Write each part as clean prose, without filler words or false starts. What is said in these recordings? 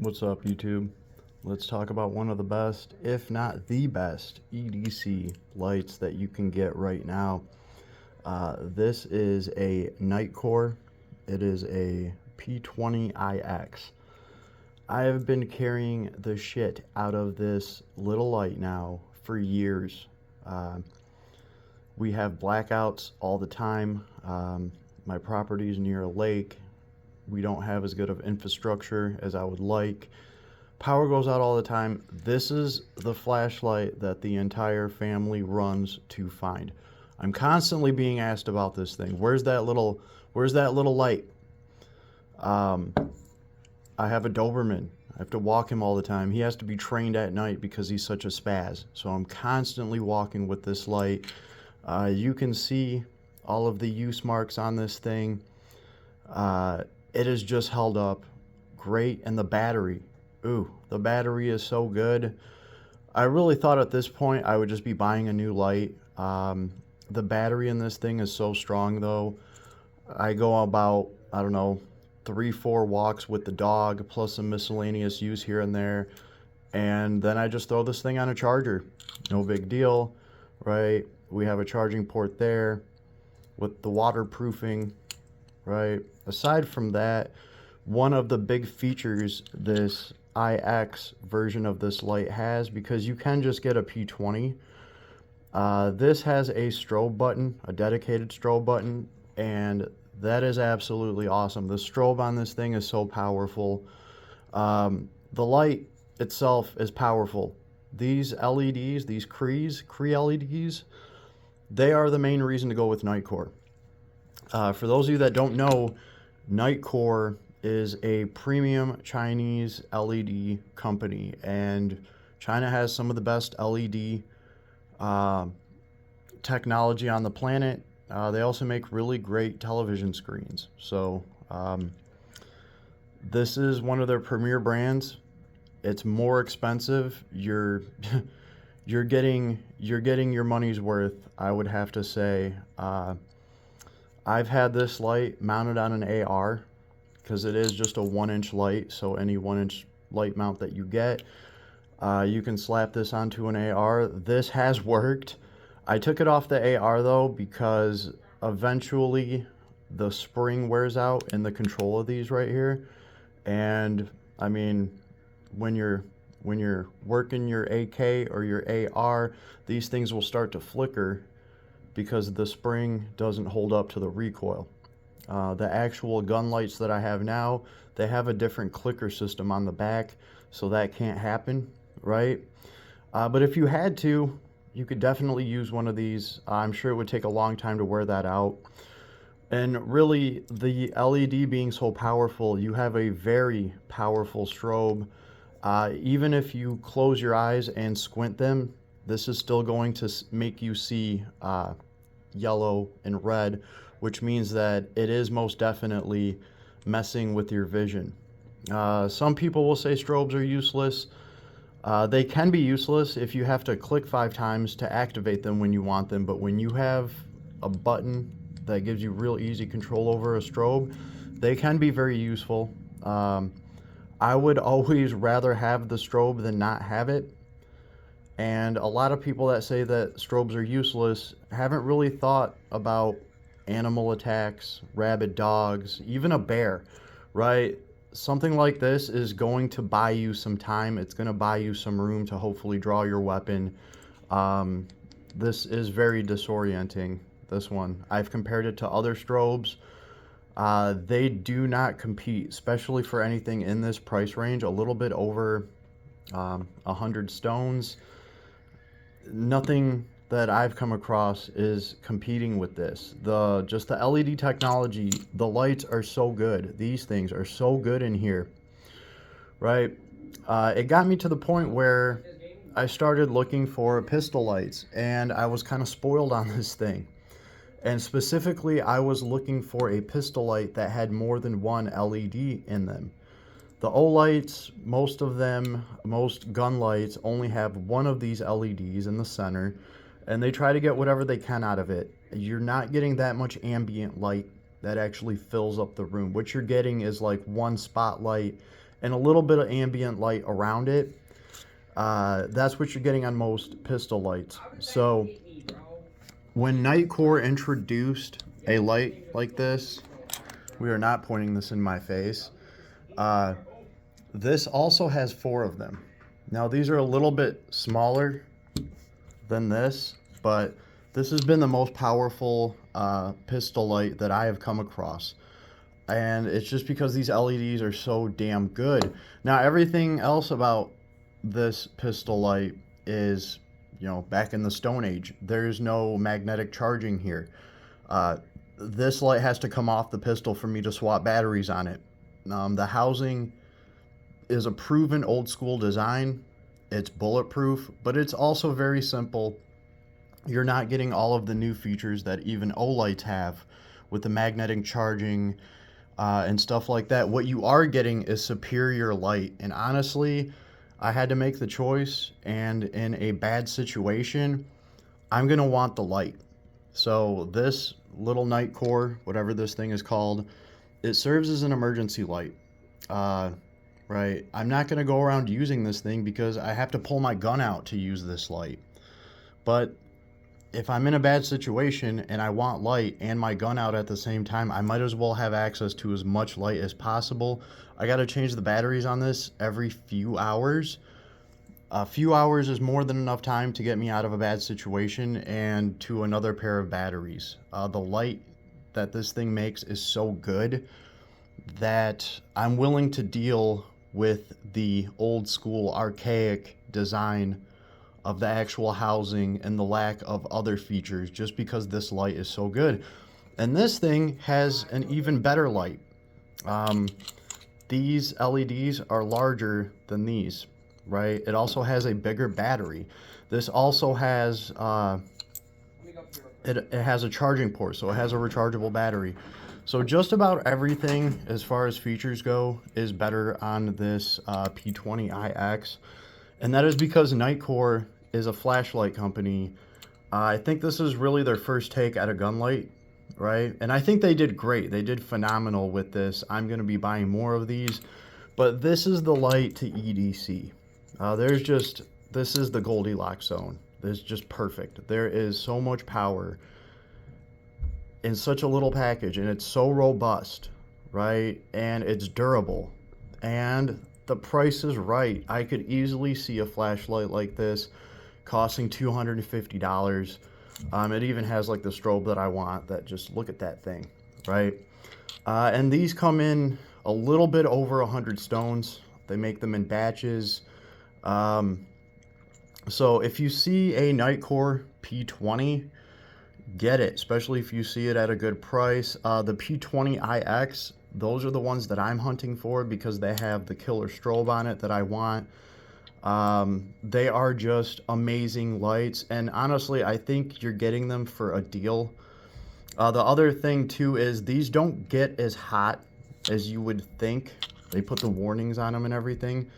What's up, YouTube? Let's talk about one of the best, if not the best, EDC lights that you can get right now. This is a Nitecore. It is a P20IX. I have been carrying the shit out of this little light now for years. We have blackouts all the time. My property is near a lake. We don't have as good of infrastructure as I would like. Power goes out all the time. This is the flashlight that the entire family runs to find. I'm constantly being asked about this thing. Where's that little light? I have a Doberman. I have to walk him all the time. He has to be trained at night because he's such a spaz. So I'm constantly walking with this light. You can see all of the use marks on this thing. It is just held up great. And the battery, the battery is so good. I really thought at this point I would just be buying a new light. The battery in this thing is so strong though. I go about, I don't know, 3-4 walks with the dog plus some miscellaneous use here and there, and then I just throw this thing on a charger. No big deal, right? We have a charging port there with the waterproofing, right? Aside from that, one of the big features this IX version of this light has, because you can just get a P20, this has a strobe button, a dedicated strobe button, and that is absolutely awesome. The strobe on this thing is so powerful. The light itself is powerful. These LEDs, these Cree LEDs, they are the main reason to go with Nitecore. For those of you that don't know, Nitecore is a premium Chinese LED company, and China has some of the best LED technology on the planet. They also make really great television screens. So this is one of their premier brands. It's more expensive. You're getting your money's worth, I would have to say. I've had this light mounted on an AR because it is just a 1-inch light. So any 1-inch light mount that you get, you can slap this onto an AR. This has worked. I took it off the AR though because eventually the spring wears out in the control of these right here. And I mean, when you're working your AK or your AR, these things will start to flicker because the spring doesn't hold up to the recoil. The actual gun lights that I have now, they have a different clicker system on the back, so that can't happen, right? But if you had to, you could definitely use one of these. I'm sure it would take a long time to wear that out. And really, the LED being so powerful, you have a very powerful strobe. Even if you close your eyes and squint them, this is still going to make you see yellow and red, which means that it is most definitely messing with your vision. Some people will say strobes are useless. They can be useless if you have to click 5 times to activate them when you want them, but when you have a button that gives you real easy control over a strobe, they can be very useful. I would always rather have the strobe than not have it. And a lot of people that say that strobes are useless haven't really thought about animal attacks, rabid dogs, even a bear, right? Something like this is going to buy you some time. It's going to buy you some room to hopefully draw your weapon. This is very disorienting, this one. I've compared it to other strobes. They do not compete, especially for anything in this price range, a little bit over 100 stones. Nothing that I've come across is competing with this. Just the LED technology, the lights are so good. These things are so good in here, right? It got me to the point where I started looking for pistol lights, and I was kind of spoiled on this thing. And specifically, I was looking for a pistol light that had more than one LED in them. The O-lights, most gun lights only have one of these LEDs in the center, and they try to get whatever they can out of it. You're not getting that much ambient light that actually fills up the room. What you're getting is like one spotlight and a little bit of ambient light around it. That's what you're getting on most pistol lights. So when Nitecore introduced a light like this, we are not pointing this in my face. This also has 4 of them. Now these are a little bit smaller than this, but this has been the most powerful pistol light that I have come across. And it's just because these LEDs are so damn good. Now everything else about this pistol light is, you know, back in the Stone Age. There's no magnetic charging here. This light has to come off the pistol for me to swap batteries on it. The housing is a proven old school design. It's bulletproof, but it's also very simple. You're not getting all of the new features that even O-lights have with the magnetic charging and stuff like that. What you are getting is superior light. And honestly, I had to make the choice, and in a bad situation, I'm gonna want the light. So this little Nitecore, whatever this thing is called, it serves as an emergency light. Right? I'm not gonna go around using this thing because I have to pull my gun out to use this light. But if I'm in a bad situation and I want light and my gun out at the same time, I might as well have access to as much light as possible. I got to change the batteries on this every few hours. A few hours is more than enough time to get me out of a bad situation and to another pair of batteries. The light that this thing makes is so good that I'm willing to deal with the old school archaic design of the actual housing and the lack of other features just because this light is so good. And this thing has an even better light. These LEDs are larger than these, right? It also has a bigger battery. This also has it has a charging port, so it has a rechargeable battery. So just about everything as far as features go is better on this P20iX. And that is because Nitecore is a flashlight company. I think this is really their first take at a gun light, right? And I think they did great. They did phenomenal with this. I'm going to be buying more of these. But this is the light to EDC. This is the Goldilocks zone. This is just perfect. There is so much power in such a little package, and it's so robust, right? And it's durable. And the price is right. I could easily see a flashlight like this costing $250. It even has like the strobe that I want. That just look at that thing, right? And these come in a little bit over 100 stones. They make them in batches. So if you see a Nitecore P20, get it, especially if you see it at a good price. The P20iX, those are the ones that I'm hunting for because they have the killer strobe on it that I want. They are just amazing lights, and honestly, I think you're getting them for a deal. The other thing too is these don't get as hot as you would think. They put the warnings on them and everything,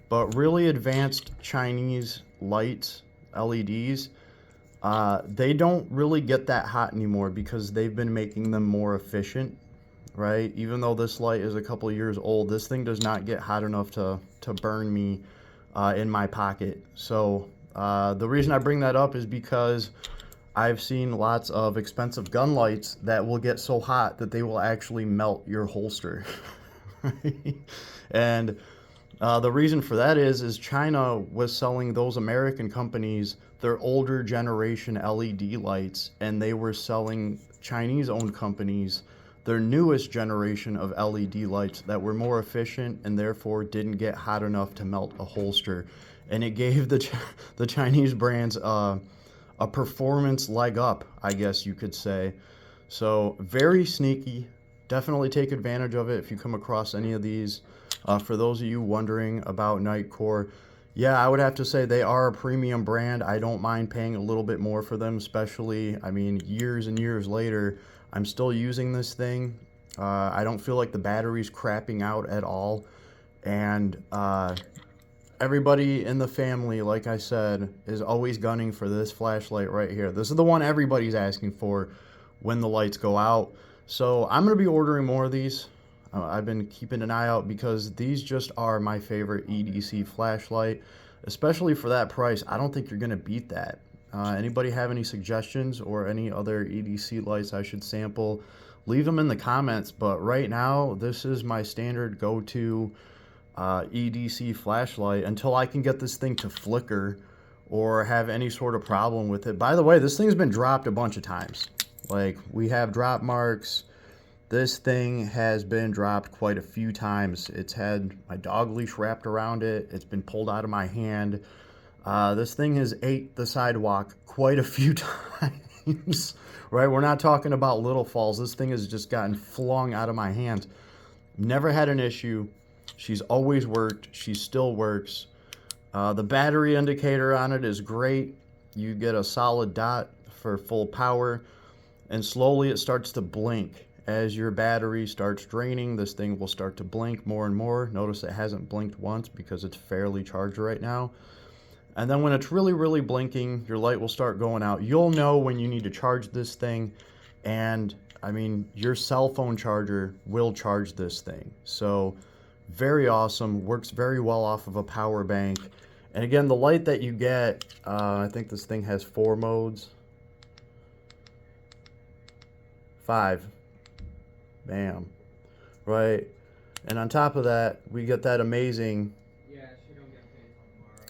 but really advanced Chinese lights, LEDs, they don't really get that hot anymore because they've been making them more efficient, right? Even though this light is a couple of years old, this thing does not get hot enough to burn me in my pocket. So the reason I bring that up is because I've seen lots of expensive gun lights that will get so hot that they will actually melt your holster. And the reason for that is China was selling those American companies their older generation LED lights, and they were selling Chinese-owned companies their newest generation of LED lights that were more efficient and therefore didn't get hot enough to melt a holster. And it gave the Chinese brands a performance leg up, I guess you could say. So very sneaky. Definitely take advantage of it if you come across any of these. For those of you wondering about Nitecore, yeah, I would have to say they are a premium brand. I don't mind paying a little bit more for them, especially, I mean, years and years later, I'm still using this thing. I don't feel like the battery's crapping out at all. And everybody in the family, like I said, is always gunning for this flashlight right here. This is the one everybody's asking for when the lights go out. So I'm going to be ordering more of these. I've been keeping an eye out because these just are my favorite EDC flashlight, especially for that price. I don't think you're going to beat that. Anybody have any suggestions or any other EDC lights I should sample? Leave them in the comments. But right now, this is my standard go-to EDC flashlight until I can get this thing to flicker or have any sort of problem with it. By the way, this thing's been dropped a bunch of times. Like, we have drop marks. This thing has been dropped quite a few times. It's had my dog leash wrapped around it. It's been pulled out of my hand. This thing has ate the sidewalk quite a few times, right? We're not talking about little falls. This thing has just gotten flung out of my hands. Never had an issue. She's always worked. She still works. The battery indicator on it is great. You get a solid dot for full power, and slowly it starts to blink. As your battery starts draining, this thing will start to blink more and more. Notice it hasn't blinked once because it's fairly charged right now. And then when it's really, really blinking, your light will start going out. You'll know when you need to charge this thing. And I mean, your cell phone charger will charge this thing. So very awesome, works very well off of a power bank. And again, the light that you get, I think this thing has 4 modes. 5. Bam. Right. And on top of that, we get that amazing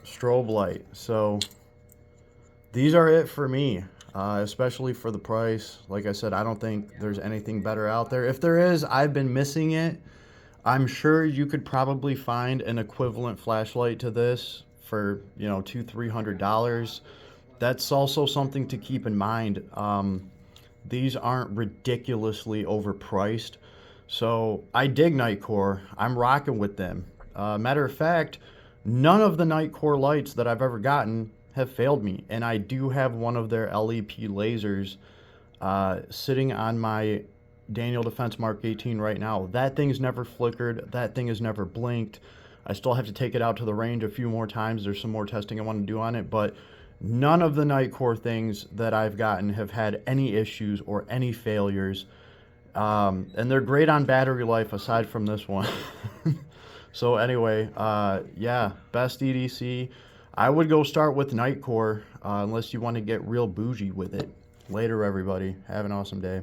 strobe light. So these are it for me, especially for the price. Like I said, I don't think there's anything better out there. If there is, I've been missing it. I'm sure you could probably find an equivalent flashlight to this for, you know, $200-300. That's also something to keep in mind. These aren't ridiculously overpriced. So I dig Nitecore. I'm rocking with them. Matter of fact, none of the Nitecore lights that I've ever gotten have failed me. And I do have one of their LEP lasers sitting on my Daniel Defense Mark 18 right now. That thing's never flickered. That thing has never blinked. I still have to take it out to the range a few more times. There's some more testing I want to do on it, but none of the Nitecore things that I've gotten have had any issues or any failures. And they're great on battery life aside from this one. So anyway, yeah, best EDC. I would go start with Nitecore unless you want to get real bougie with it. Later, everybody. Have an awesome day.